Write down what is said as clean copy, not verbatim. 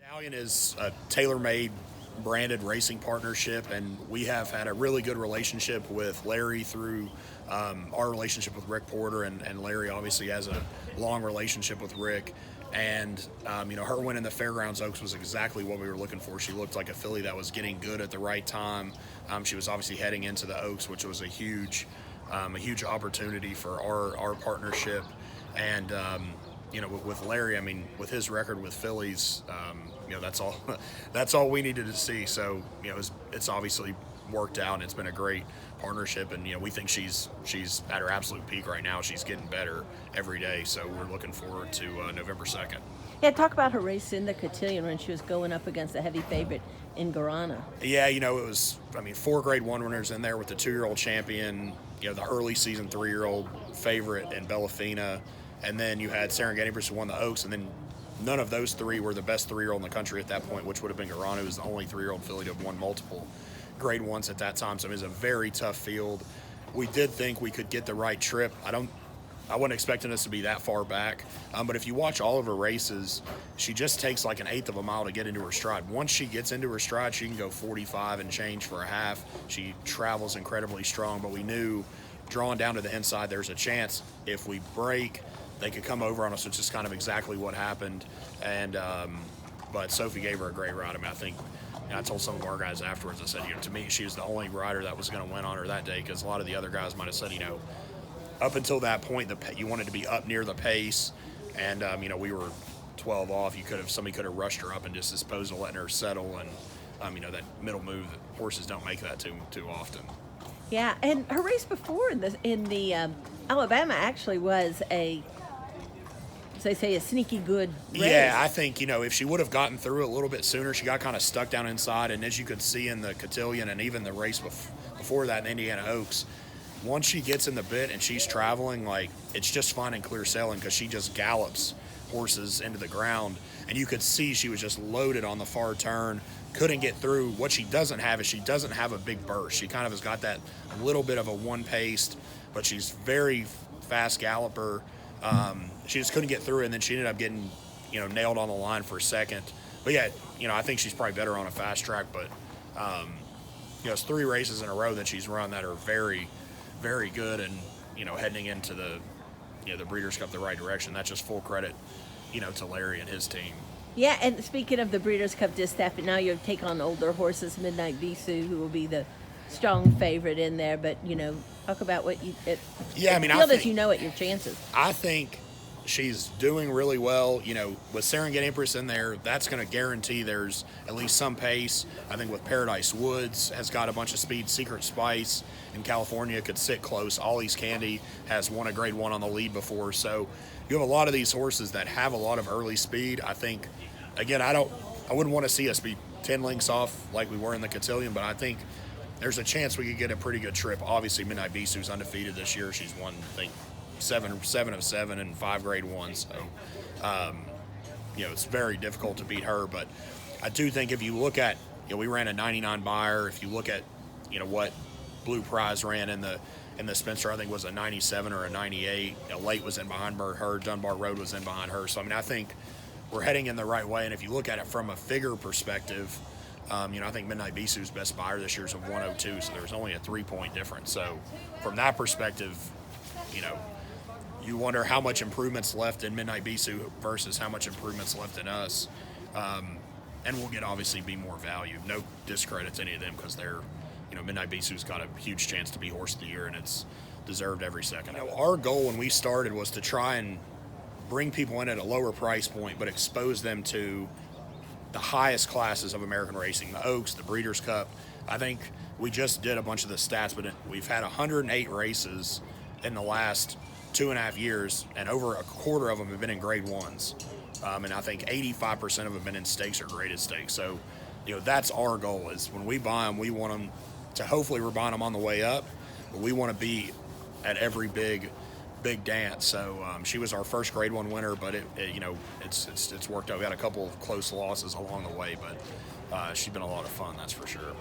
Medallion is a tailor-made branded racing partnership, and we have had a really good relationship with Larry through our relationship with Rick Porter, and Larry obviously has a long relationship with Rick. And her winning the Fairgrounds Oaks was exactly what we were looking for. She looked like a filly that was getting good at the right time. She was obviously heading into the Oaks, which was a huge opportunity for our partnership. And with Larry, I mean, with his record with fillies, that's all we needed to see. So it's obviously worked out, and it's been a great partnership. And we think she's at her absolute peak right now. She's getting better every day. So we're looking forward to November 2nd. Yeah, talk about her race in the Cotillion when she was going up against a heavy favorite in Guarana. Yeah, it was, 4 Grade 1 winners in there with the 2-year-old champion, the early season 3-year-old favorite in Bellafina, and then you had Serengeti Empress who won the Oaks, and then none of those 3 were the best 3-year-old in the country at that point, which would have been Guarana, who was the only 3-year-old filly to have won multiple Grade 1s at that time. So it was a very tough field. We did think we could get the right trip. I wasn't expecting us to be that far back, but if you watch all of her races, she just takes like an eighth of a mile to get into her stride. Once she gets into her stride, she can go 45 and change for a half. She travels incredibly strong, but we knew drawing down to the inside, there's a chance if we break, they could come over on us, which is kind of exactly what happened. And but Sophie gave her a great ride. I think, I told some of our guys afterwards, I said, to me, she was the only rider that was going to win on her that day, because a lot of the other guys might have said, up until that point, you wanted to be up near the pace, and we were 12 off. Somebody could have rushed her up and just as opposed to letting her settle, and that middle move, that horses don't make that too often. Yeah, and her race before in the Alabama actually was as they say, a sneaky good race. Yeah, I think, if she would have gotten through a little bit sooner, she got kind of stuck down inside, and as you could see in the Cotillion and even the race before that in Indiana Oaks, once she gets in the bit and she's traveling, it's just fine and clear sailing, because she just gallops horses into the ground. And you could see she was just loaded on the far turn, couldn't get through. What she doesn't have is she doesn't have a big burst. She kind of has got that little bit of a one-paced, but she's very fast galloper. She just couldn't get through it, and then she ended up getting, nailed on the line for a second. But yeah, I think she's probably better on a fast track, but, it's 3 races in a row that she's run that are very, very good, and heading into the Breeders' Cup the right direction. That's just full credit to Larry and his team. Yeah, and speaking of the Breeders' Cup Distaff, now you take on older horses, Midnight Bisou, who will be the strong favorite in there. But talk about what you feel as at your chances. I think she's doing really well. With Serengeti Empress in there, that's going to guarantee there's at least some pace. I think with Paradise Woods has got a bunch of speed. Secret Spice in California could sit close. Ollie's Candy has won a Grade 1 on the lead before. So you have a lot of these horses that have a lot of early speed. I think, again, I wouldn't want to see us be 10 lengths off like we were in the Cotillion, but I think there's a chance we could get a pretty good trip. Obviously, Midnight Bisou's undefeated this year. She's won, I think, 7 of 7 and 5 Grade 1s. So, it's very difficult to beat her. But I do think if you look at, we ran a 99 buyer. If you look at, what Blue Prize ran in the Spencer, I think was a 97 or a 98. Late was in behind her. Dunbar Road was in behind her. So, I think we're heading in the right way. And if you look at it from a figure perspective, I think Midnight Bisou's best buyer this year is a 102. So there's only a 3-point difference. So from that perspective, you wonder how much improvement's left in Midnight Bisou versus how much improvement's left in us. And we'll obviously be more value. No discredit to any of them, because they're, Midnight Bisou's got a huge chance to be Horse of the Year, and it's deserved every second. Our goal when we started was to try and bring people in at a lower price point, but expose them to the highest classes of American racing, the Oaks, the Breeders' Cup. I think we just did a bunch of the stats, but we've had 108 races in the last 2.5 years, and over a quarter of them have been in Grade 1s. And I think 85% of them have been in stakes or graded stakes. So, that's our goal, is when we buy them, we want them to, hopefully we're buying them on the way up, but we want to be at every big dance. So she was our first Grade 1 winner, but it's worked out. We had a couple of close losses along the way, but she's been a lot of fun, that's for sure.